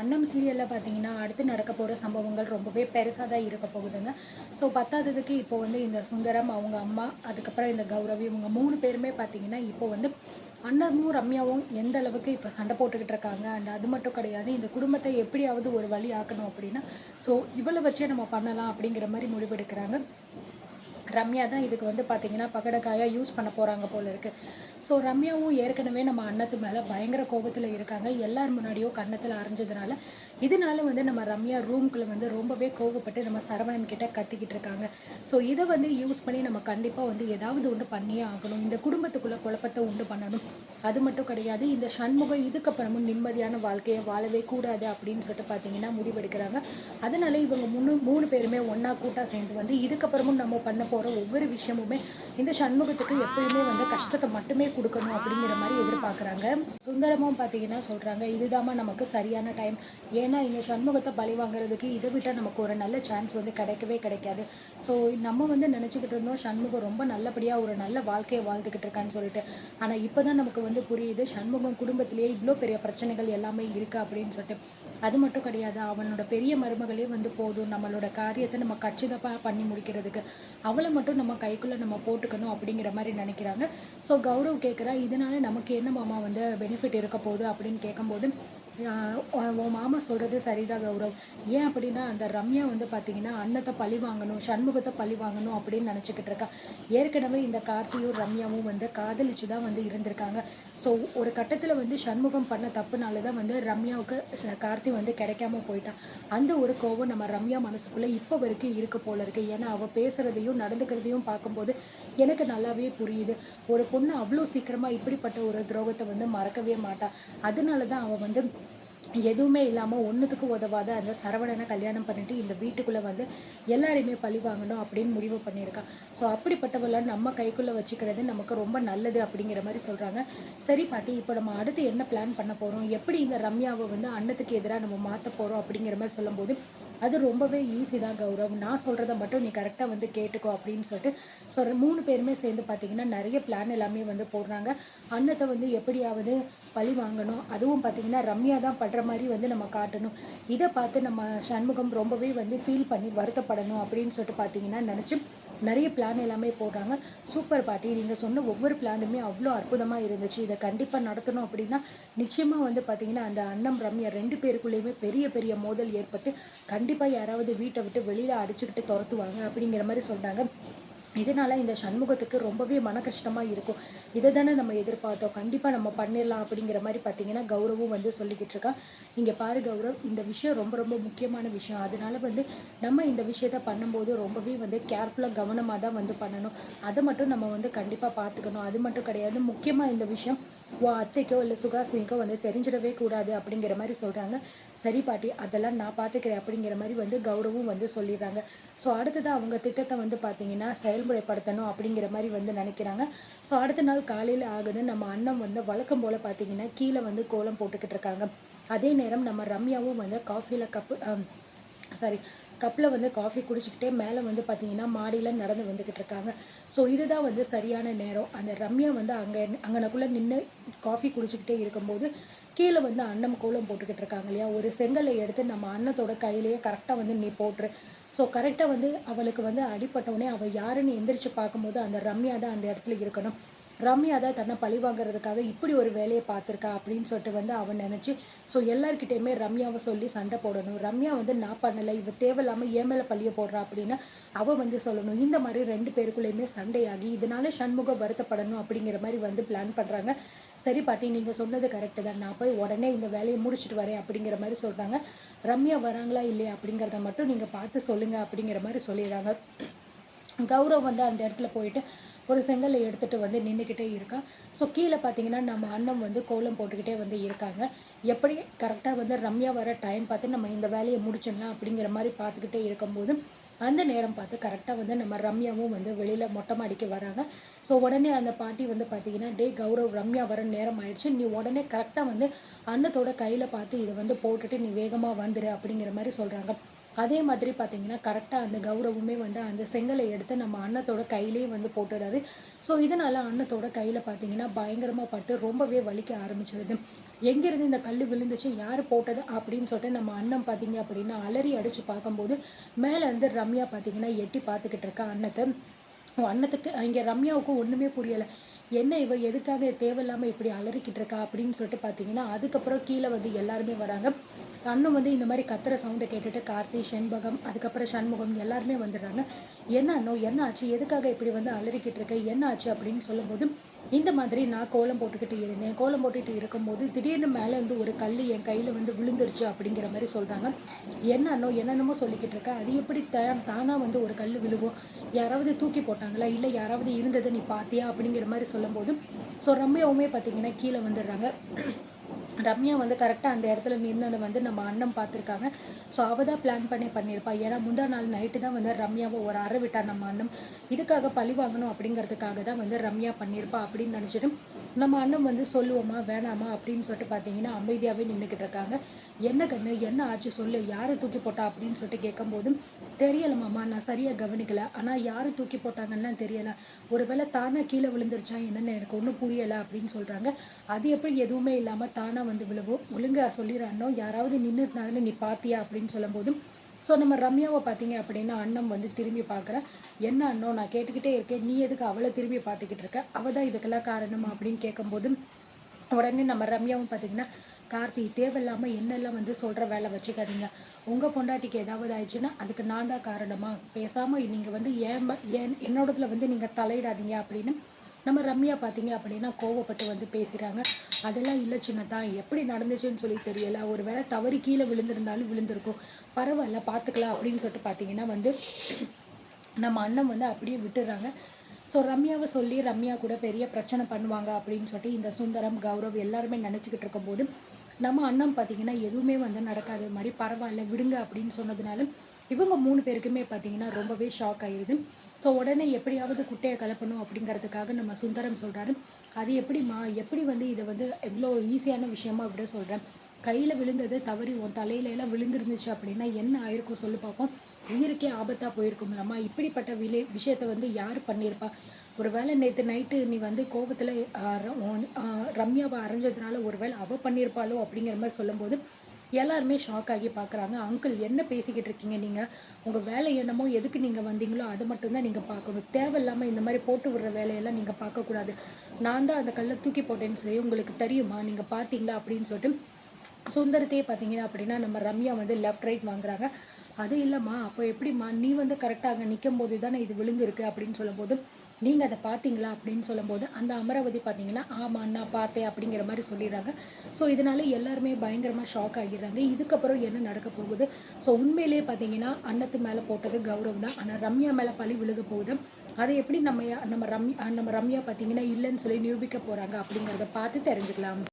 அன்னம் சீரியலில் பார்த்தீங்கன்னா அடுத்து நடக்க போகிற சம்பவங்கள் ரொம்பவே பெருசாக தான் இருக்க போகுதுங்க. ஸோ பத்தாததுக்கு இப்போ வந்து இந்த சுந்தரம் அவங்க அம்மா அதுக்கப்புறம் இந்த கௌரவி இவங்க 3 பேருமே பார்த்தீங்கன்னா இப்போ வந்து அண்ணனும் ரம்யாவும் எந்த அளவுக்கு இப்போ சண்டை போட்டுக்கிட்டு இருக்காங்க. அண்ட் அது மட்டும் கிடையாது, இந்த குடும்பத்தை எப்படியாவது ஒரு வழி ஆக்கணும் அப்படின்னா ஸோ இவளை வச்சே நம்ம பண்ணலாம் அப்படிங்கிற மாதிரி முடிவெடுக்கிறாங்க. ரம்யா தான் இதுக்கு வந்து பார்த்தீங்கன்னா பகடக்காயாக யூஸ் பண்ண போகிறாங்க போல இருக்குது. ஸோ ரம்யாவும் ஏற்கனவே நம்ம அண்ணத்து மேலே பயங்கர கோபத்தில் இருக்காங்க. எல்லார் முன்னாடியும் கன்னத்தில் அரைஞ்சதுனால இதனால வந்து நம்ம ரம்யா ரூம்குள்ளே வந்து ரொம்பவே கோவப்பட்டு நம்ம சரவணன் கிட்ட கத்திக்கிட்டு இருக்காங்க. ஸோ இதை வந்து யூஸ் பண்ணி நம்ம கண்டிப்பாக வந்து ஏதாவது ஒன்று பண்ணியே ஆகணும். இந்த குடும்பத்துக்குள்ளே குழப்பத்தை உண்டு பண்ணணும். அது மட்டும் கிடையாது, இந்த சண்முகம் இதுக்கப்புறமும் நிம்மதியான வாழ்க்கையை வாழவே கூடாது அப்படின்னு சொல்லிட்டு பார்த்தீங்கன்னா முடிவெடுக்கிறாங்க. அதனால இவங்க மூணு பேருமே ஒன்றா கூட்டாக சேர்ந்து வந்து இதுக்கப்புறமும் நம்ம பண்ண போகிற ஒவ்வொரு விஷயமுமே இந்த சண்முகத்துக்கு எப்பயுமே வந்து கஷ்டத்தை மட்டுமே கொடுக்கணும் அப்படிங்கிற மாதிரி எதிர்பார்க்குறாங்க. சுந்தரமும் பார்த்தீங்கன்னா சொல்கிறாங்க, இதுதாம்மா நமக்கு சரியான டைம். ஏன்னா இந்த சண்முகத்தை பழி வாங்குறதுக்கு இதை விட்டால் நமக்கு ஒரு நல்ல சான்ஸ் வந்து கிடைக்கவே கிடைக்காது. ஸோ நம்ம வந்து நினச்சிக்கிட்டு இருந்தோம் சண்முகம் ரொம்ப நல்லபடியாக ஒரு நல்ல வாழ்க்கையை வாழ்ந்துக்கிட்டு இருக்கான்னு சொல்லிட்டு. ஆனால் இப்போ தான் நமக்கு வந்து புரியுது சண்முகம் குடும்பத்திலேயே இவ்வளோ பெரிய பிரச்சனைகள் எல்லாமே இருக்குது அப்படின்னு சொல்லிட்டு. அது மட்டும் கிடையாது, அவனோட பெரிய மருமகளே வந்து போதும் நம்மளோட காரியத்தை நம்ம கச்சிதமாக பண்ணி முடிக்கிறதுக்கு. அவளை மட்டும் நம்ம கைக்குள்ளே நம்ம போட்டுக்கணும் அப்படிங்கிற மாதிரி நினைக்கிறாங்க. ஸோ கௌரவ் கேட்குறா, இதனால நமக்கு என்ன மாமா வந்து பெனிஃபிட் இருக்க போகுது அப்படின்னு கேட்கும்போது, உன் மாமா சொல்கிறது சரிதான் கௌரவ். ஏன் அப்படின்னா அந்த ரம்யா வந்து பார்த்தீங்கன்னா அன்னத்தை பழி வாங்கணும், சண்முகத்தை பழி வாங்கணும் அப்படின்னு நினச்சிக்கிட்டு இருக்கா. ஏற்கனவே இந்த கார்த்தியும் ரம்யாவும் வந்து காதலிச்சு தான் வந்து இருந்திருக்காங்க. ஸோ ஒரு கட்டத்தில் வந்து சண்முகம் பண்ண தப்புனால தான் வந்து ரம்யாவுக்கு கார்த்தி வந்து கிடைக்காம போயிட்டான். அந்த ஒரு கோவம் நம்ம ரம்யா மனசுக்குள்ளே இப்போ வரைக்கும் இருக்க போல இருக்குது. ஏன்னா அவள் பேசுகிறதையும் நடந்துக்கிறதையும் பார்க்கும்போது எனக்கு நல்லாவே புரியுது. ஒரு பொண்ணு அவ்வளோ சீக்கிரமாக இப்படிப்பட்ட ஒரு துரோகத்தை வந்து மறக்கவே மாட்டாள். அதனால தான் அவள் வந்து எதுவுமே இல்லாமல் ஒன்றுத்துக்கு உதவாத அந்த சரவணனை கல்யாணம் பண்ணிட்டு இந்த வீட்டுக்குள்ளே வந்து எல்லாரையுமே பழி வாங்கணும் அப்படின்னு முடிவு பண்ணியிருக்கான். ஸோ அப்படிப்பட்டவளை நம்ம கைக்குள்ளே வச்சுக்கிறது நமக்கு ரொம்ப நல்லது அப்படிங்கிற மாதிரி சொல்கிறாங்க. சரி பாட்டி, இப்போ நம்ம அடுத்து என்ன பிளான் பண்ண போகிறோம், எப்படி இந்த ரம்யாவை வந்து அன்னத்துக்கு எதிராக நம்ம மாற்ற போகிறோம் அப்படிங்கிற மாதிரி சொல்லும்போது, அது ரொம்பவே ஈஸி தான் கௌரவ், நான் சொல்கிறத மட்டும் நீ கரெக்டாக வந்து கேட்டுக்கோ அப்படின்னு சொல்லிட்டு. ஸோ 3 பேருமே சேர்ந்து பார்த்திங்கன்னா நிறைய பிளான் எல்லாமே வந்து போடுறாங்க. அன்னத்தை வந்து எப்படியாவது பழி வாங்கணும், அதுவும் பார்த்திங்கன்னா ரம்யா தான் படுற மாதிரி வந்து நம்ம காட்டணும். இதை பார்த்து நம்ம சண்முகம் ரொம்பவே வந்து ஃபீல் பண்ணி வருத்தப்படணும் அப்படின்னு சொல்லிட்டு பார்த்தீங்கன்னா நினச்சி நிறைய பிளான் எல்லாமே போடுறாங்க. சூப்பர் பாட்டி, நீங்கள் சொன்ன ஒவ்வொரு பிளானுமே அவ்வளோ அற்புதமாக இருந்துச்சு. இதை கண்டிப்பாக நடத்தணும் அப்படின்னா நிச்சயமாக வந்து பார்த்திங்கன்னா அந்த அண்ணம் ரம்யா 2 பேருக்குள்ளேயுமே பெரிய பெரிய மோதல் ஏற்பட்டு கண்டிப்பாக யாராவது வீட்டை விட்டு வெளியில் அடிச்சுக்கிட்டு துரத்துவாங்க அப்படிங்கிற மாதிரி சொல்கிறாங்க. இதனால் இந்த சண்முகத்துக்கு ரொம்பவே மன கஷ்டமாக இருக்கும். இதை தானே நம்ம எதிர்பார்த்தோம், கண்டிப்பாக நம்ம பண்ணிடலாம் அப்படிங்கிற மாதிரி பார்த்தீங்கன்னா கௌரவும் வந்து சொல்லிக்கிட்டு இருக்கா. இங்கே பாரு கௌரவ், இந்த விஷயம் ரொம்ப ரொம்ப முக்கியமான விஷயம். அதனால வந்து நம்ம இந்த விஷயத்த பண்ணும்போது ரொம்பவே வந்து கேர்ஃபுல்லாக கவனமாக தான் வந்து பண்ணணும். அதை மட்டும் நம்ம வந்து கண்டிப்பாக பார்த்துக்கணும். அது மட்டும் கிடையாது, முக்கியமாக இந்த விஷயம் உன் அத்தைக்கோ இல்லை சுகாசினிக்கோ வந்து தெரிஞ்சிடவே கூடாது அப்படிங்கிற மாதிரி சொல்கிறாங்க. சரி பாட்டி, அதெல்லாம் நான் பார்த்துக்கிறேன் அப்படிங்கிற மாதிரி வந்து கௌரவும் வந்து சொல்லிடுறாங்க. ஸோ அடுத்ததாக அவங்க திட்டத்தை வந்து பார்த்தீங்கன்னா செயல்முறைப்படுத்தணும் அப்படிங்கிற மாதிரி வந்து நினைக்கிறாங்க. ஸோ அடுத்த நாள் காலையில் ஆகுது, நம்ம அண்ணன் வந்து வழக்கம் போல் பார்த்தீங்கன்னா கீழே வந்து கோலம் போட்டுக்கிட்டு இருக்காங்க. அதே நேரம் நம்ம ரம்யாவும் வந்து கப்பில் வந்து காஃபி குடிச்சிக்கிட்டே மேலே வந்து பார்த்தீங்கன்னா மாடியில் நடந்து வந்துக்கிட்டு இருக்காங்க. ஸோ இதுதான் வந்து சரியான நேரம். அந்த ரம்யா வந்து அங்கனக்குள்ளே நின்று காஃபி குடிச்சிக்கிட்டே இருக்கும்போது கீழே வந்து அன்னம் கோலம் போட்டுக்கிட்டு இருக்காங்க இல்லையா, ஒரு செங்கலை எடுத்து நம்ம அன்னத்தோட கையிலேயே கரெக்டாக வந்து நீ போட்டுரு. ஸோ கரெக்டாக வந்து அவளுக்கு வந்து அடிப்பட்டவுடனே அவள் யாருன்னு எந்திரிச்சு பார்க்கும்போது அந்த ரம்யா தான் அந்த இடத்துல இருக்கணும். ரம்யா தான் தன்னை பழி வாங்குறதுக்காக இப்படி ஒரு வேலையை பார்த்துருக்கா அப்படின்னு சொல்லிட்டு வந்து அவன் நினச்சி ஸோ எல்லாருக்கிட்டேயுமே ரம்யாவை சொல்லி சண்டை போடணும். ரம்யா வந்து நான் பண்ணலை, இவ தேவையில்லாமல் ஏன் மேலே பழிய போடுறா அப்படின்னு அவள் வந்து சொல்லணும். இந்த மாதிரி 2 பேருக்குள்ளேயுமே சண்டையாகி இதனால சண்முகம் வருத்தப்படணும் அப்படிங்கிற மாதிரி வந்து பிளான் பண்ணுறாங்க. சரி பாட்டி, நீங்கள் சொன்னது கரெக்டு தான், நான் போய் உடனே இந்த வேலையை முடிச்சுட்டு வரேன் அப்படிங்கிற மாதிரி சொல்கிறாங்க. ரம்யா வராங்களா இல்லையா அப்படிங்கிறத மட்டும் நீங்கள் பார்த்து சொல்லுங்கள் அப்படிங்கிற மாதிரி சொல்லிடுறாங்க. கௌரவ் வந்து அந்த இடத்துல போயிட்டு ஒரு செங்கலை எடுத்துகிட்டு வந்து நின்றுக்கிட்டே இருக்கான். ஸோ கீழே பார்த்தீங்கன்னா நம்ம அண்ணன் வந்து கோலம் போட்டுக்கிட்டே வந்து இருக்காங்க. எப்படி கரெக்டாக வந்து ரம்யா வர டைம் பார்த்து நம்ம இந்த வேலையை முடிச்சிடலாம் அப்படிங்கிற மாதிரி பார்த்துக்கிட்டே இருக்கும்போது அந்த நேரம் பார்த்து கரெக்டாக வந்து நம்ம ரம்யாவும் வந்து வெளியில் மொட்டை மாடிக்கு வராங்க. ஸோ உடனே அந்த பாட்டி வந்து பார்த்தீங்கன்னா, டே கௌரவ், ரம்யா வர நேரம் ஆயிடுச்சு, நீ உடனே கரெக்டாக வந்து அன்னத்தோட கையில பார்த்து இத வந்து போட்டுட்டு நீ வேகமா வந்துரு அப்படிங்கிற மாரி சொல்றாங்க. அதே மாதிரி பார்த்தீங்கன்னா, கரெக்ட்டா அந்த கௌரவமே வந்து அந்த செங்கல எடுத்து நம்ம அன்னத்தோட கையிலேயே வந்து போட்டுறாரு. ஸோ, இதனால அன்னத்தோட கையில பார்த்தீங்கன்னா, பயங்கரமா பட்டு ரொம்பவே வலிக்க ஆரம்பிச்சுருது. எங்கேருந்து இந்த கல்லு விழுந்துச்சு? யாரு போட்டது? அப்படின்னு சொல்லிட்டு நம்ம அண்ணன் பார்த்தீங்க அப்படின்னா, அலறி அடிச்சு பார்க்கும்போது, மேல இருந்து ரம்யா பார்த்தீங்கன்னா, எட்டி பார்த்துக்கிட்டு இருக்கா அன்னத்த. அன்னத்துக்கு இங்க ரம்யாவுக்கு ஒண்ணுமே புரியல. என்ன இவ எதுக்காக தேவையில்லாம இப்படி அலறிக்கிட்டு இருக்கா? அப்படின்னு சொல்லிட்டு பார்த்தீங்கன்னா, அதுக்கப்புறம் கீழ வந்து எல்லாருமே வராங்க. அண்ணன் வந்து இந்த மாரி கத்துற சவுண்ட கேட்டுட்டு கார்த்தி, செண்பகம், அதுக்கப்புறம் சண்முகம் எல்லாருமே வந்துடுறாங்க. "என்ன அண்ணோ? என்ன ஆச்சு? எதுக்காக இப்படி வந்து அலறிக்கிட்டு இருக்க? என்ன ஆச்சு?" அப்படின்னு சொல்லும்போது, இந்த மாதிரி நான் கோலம் போட்டுக்கிட்டு இருந்தேன். கோலம் போட்டுட்டு இருக்கும்போது, திடீர்னு மேல இருந்து ஒரு கல்லு என் கையில வந்து விழுந்துருச்சு அப்படிங்கிற மாரி சொல்றாங்க. "என்ன அண்ணோ? என்னென்னமோ சொல்லிக்கிட்டு இருக்க. அது எப்படி தானா வந்து ஒரு கல்லு விழுகும்? யாராவது தூக்கி போட்டாங்களா? இல்ல யாராவது இருந்தத நீ பார்த்தியா?" அப்படிங்கிற மாரி சொல்லும்போது, ஸோ ரம்யாவுமே பார்த்தீங்கன்னா கீழ வந்துடுறாங்க. ரம்யா வந்து கரெக்ட்டா அந்த இடத்துல நின்னத வந்து நம்ம அண்ணன் பார்த்துருக்காங்க. ஸோ அவ தான் பிளான் பண்ணி பண்ணியிருப்பா. ஏன்னா முந்தா நாள் நைட்டு தான் வந்து ரம்யாவ ஒரு அற விட்டா நம்ம அண்ணன். இதுக்காக பழி வாங்கணும் அப்படிங்கிறதுக்காக தான் வந்து ரம்யா பண்ணியிருப்பா அப்படின்னு நினச்சிட்டு, நம்ம அண்ணன் வந்து சொல்லுவோமா, வேணாமா அப்படின்னு சொல்லிட்டு பார்த்தீங்கன்னா, அமைதியாவே நின்னுக்கிட்டு இருக்காங்க. "என்ன கண்ணு? என்ன ஆச்சு சொல்லு? யாரு தூக்கி போட்டா?" அப்படின்னு சொல்லிட்டு கேட்கும்போது, "தெரியல மாமா. நான் சரியா கவனிக்கல. ஆனா யாரு தூக்கி போட்டாங்கன்னுலாம் தெரியல. ஒருவேளை தானா கீழ விழுந்துருச்சா என்னன்னு எனக்கு ஒண்ணும் புரியல" அப்படின்னு சொல்றாங்க. அது எப்படி எதுவுமே இல்லாம தானா வந்து விழுகும்? ஒழுங்கா சொல்லிரு அண்ணோம். யாராவது நின்னுருந்தாங்கன்னு நீ பார்த்தியா? அப்படின்னு சொல்லும்போது, ஸோ நம்ம ரம்யாவ பார்த்தீங்க அப்படின்னா, அண்ணன் வந்து திரும்பி பார்க்குறேன். என்ன அண்ணோ நான் கேட்டுக்கிட்டே இருக்கேன். நீ எதுக்கு அவள திரும்பி பார்த்துக்கிட்டு இருக்க? அவ தான் இதுக்கெல்லாம் காரணமா? அப்படின்னு கேட்கும்போது, உடனே நம்ம ரம்யாவும் பார்த்தீங்கன்னா, "கார்த்தி தேவையில்லாம என்னெல்லாம் வந்து சொல்ற வேல வச்சுக்காதீங்க. உங்க பொண்டாட்டிக்கு ஏதாவது ஆயிடுச்சுன்னா, அதுக்கு நான் தான் காரணமா? பேசாம நீங்க வந்து என்னோடதுல வந்து நீங்க தலையிடாதீங்க" அப்படின்னு நம்ம ரம்யா பார்த்தீங்க அப்படின்னா, கோவப்பட்டு வந்து பேசுறாங்க. "அதெல்லாம் இல்ல சின்னத்தா. எப்படி நடந்துச்சுன்னு சொல்லி தெரியல. ஒரு வேளை தவறி கீழ விழுந்திருந்தாலும் விழுந்திருக்கும். பரவால்ல பார்த்துக்கலாம்" அப்படின்னு சொல்லிட்டு பார்த்தீங்கன்னா வந்து நம்ம அண்ணன் வந்து அப்படியே விட்டுர்றாங்க. ஸோ ரம்யாவ சொல்லி ரம்யா கூட பெரிய பிரச்சனை பண்ணுவாங்க அப்படின்னு சொல்லிட்டு இந்த சுந்தரம், கௌரவ் எல்லாருமே நினச்சுக்கிட்டு இருக்கும்போது, நம்ம அண்ணன் பார்த்தீங்கன்னா, எதுவுமே வந்து நடக்காத மாரி பரவால்ல விடுங்க அப்படின்னு சொன்னதுனால, இவங்க 3 பேருக்குமே பார்த்தீங்கன்னா, ரொம்பவே ஷாக் ஆயிருது. ஸோ உடனே எப்படியாவது குட்டைய கலப்பணும் அப்படிங்கிறதுக்காக நம்ம சுந்தரம் சொல்றாரு. "அது எப்படிம்மா? எப்படி வந்து இத வந்து எவ்வளோ ஈஸியான விஷயமா விட சொல்ற? கையில விழுந்தது தவறி உன் தலையில எல்லாம் விழுந்திருந்துச்சு அப்படின்னா என்ன ஆயிருக்கும் சொல்லு பார்ப்போம்? உயிருக்கே ஆபத்தா போயிருக்கும்லம்மா. இப்படிப்பட்ட விஷயத்த வந்து யாரு பண்ணியிருப்பா? ஒரு வேளை நேத்து நைட்டு நீ வந்து கோவத்துல அ ர ஒன் அ ரம்யாவ அரைஞ்சதுனால ஒரு வேளை அவ பண்ணியிருப்பாளோ?" அப்படிங்கிற மாரி சொல்லும்போது, எல்லாருமே ஷாக் ஆகி பார்க்குறாங்க. "அங்கிள் என்ன பேசிக்கிட்டு இருக்கீங்க நீங்க? உங்க வேலை என்னமோ, எதுக்கு நீங்க வந்தீங்களோ அது மட்டும் தான் நீங்க பார்க்கணும். தேவையில்லாம இந்த மாரி போட்டு விடுற வேலையெல்லாம் நீங்க பார்க்கக்கூடாது. நான் தான் அந்த கல்ல தூக்கி போட்டேன்னு சொல்லி உங்களுக்கு தெரியுமா? நீங்க பார்த்தீங்களா?" அப்படின்னு சொல்லிட்டு சுந்தரத்தையே பார்த்தீங்க அப்படின்னா, நம்ம ரம்யா வந்து லெஃப்ட், ரைட் வாங்குறாங்க. "அது இல்லம்மா, அப்போ எப்படிம்மா? நீ வந்து கரெக்ட்டா அங்க நிக்கும்போது தானே இது விழுந்திருக்கு" அப்படின்னு சொல்லும்போது, "நீங்க அத பார்த்தீங்களா?" அப்படின்னு சொல்லும்போது, அந்த அமராவதி பார்த்தீங்கன்னா, "ஆமா நான் பார்த்தேன்" அப்படிங்கிற மாரி சொல்லிர்றாங்க. ஸோ இதனால எல்லாருமே பயங்கரமா ஷாக் ஆகிர்றாங்க. இதுக்கப்புறம் என்ன நடக்க போகுது? ஸோ உண்மையிலேயே பார்த்தீங்கன்னா, அன்னத்து மேல போட்டது கௌரவ் தான். ஆனா ரம்யா மேல பழி விழுக போகுது. அத எப்படி நம்ம ரம்யா பார்த்தீங்கன்னா, இல்லன்னு சொல்லி நிரூபிக்க போறாங்க அப்படிங்கிறத பார்த்து தெரிஞ்சுக்கலாம்.